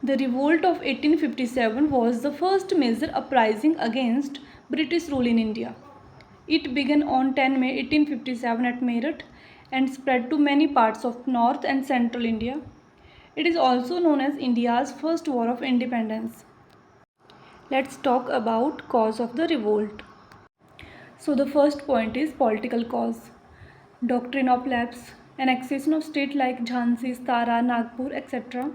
The revolt of 1857 was the first major uprising against British rule in India. It began on 10 May 1857 at Meerut and spread to many parts of North and Central India. It is also known as India's first war of independence. Let's talk about cause of the revolt. So the first point is political cause. Doctrine of lapse, annexation of state like Jhansi, Sara, Nagpur, etc.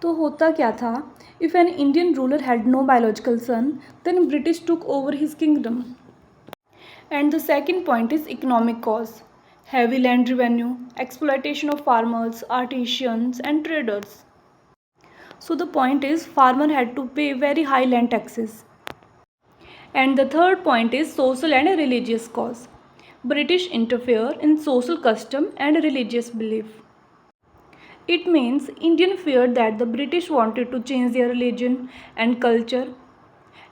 तो होता क्या था? If an Indian ruler had no biological son, then British took over his kingdom. And the second point is economic cause. Heavy land revenue, exploitation of farmers, artisans and traders. So the point is farmer had to pay very high land taxes. And the third point is social and religious cause. British interfere in social custom and religious belief. It means Indian feared that the British wanted to change their religion and culture.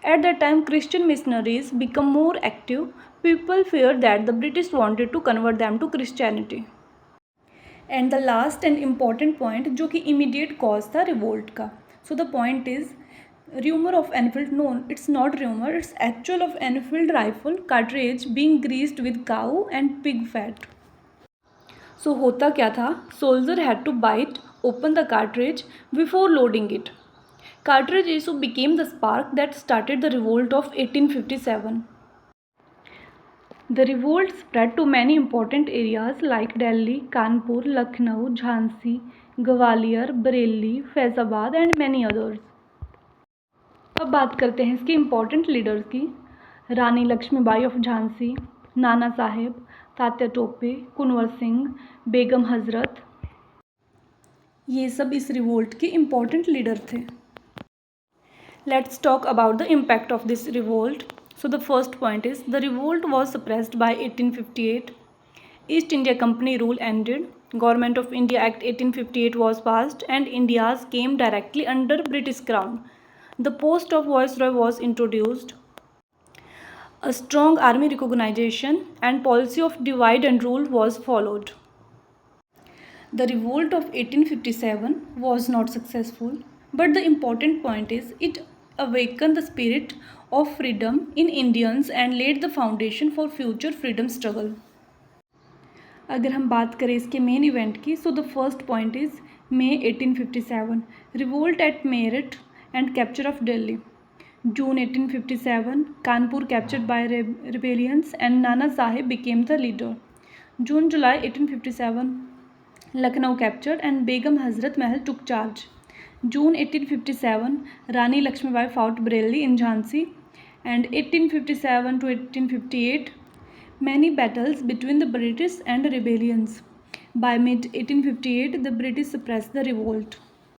At that time, Christian missionaries become more active. People feared that the British wanted to convert them to Christianity. And the last and important point, जो कि immediate cause था revolt का. So the point is rumor of Enfield. No, it's not rumor. It's actual of Enfield rifle cartridge being greased with cow and pig fat. So होता क्या था? Soldier had to bite open the cartridge before loading it. Cartridge issue became the spark that started the revolt of 1857. The revolt spread to many important areas like Delhi, Kanpur, Lucknow, Jhansi, Gwalior, Bareilly, Faizabad and many others. अब बात करते हैं इसके important leaders की. रानी Lakshmibai of Jhansi, Nana Saheb, Tatya Tope, Kunwar Singh, Begum Hazrat, ये सब इस revolt के इम्पोर्टेंट लीडर थे. Let's talk about the impact of this revolt. So the first point is the revolt was suppressed by 1858. East India Company rule ended. Government of India Act 1858 was passed and India's came directly under British Crown. The post of Viceroy was introduced. A strong army recognition and policy of divide and rule was followed. The revolt of 1857 was not successful, but the important point is it awakened the spirit of freedom in Indians and laid the foundation for future freedom struggle. अगर हम बात करें इसके main event की, so the first point is May 1857, revolt at Meerut and capture of Delhi. June 1857, Kanpur captured by rebellions and Nana Sahib became the leader. June-July 1857, Lucknow captured and Begum Hazrat Mahal took charge. June 1857, Rani Lakshmibai fought bravely in Jhansi, and 1857 to 1858, many battles between the British and rebellions. By mid-1858, the British suppressed the revolt.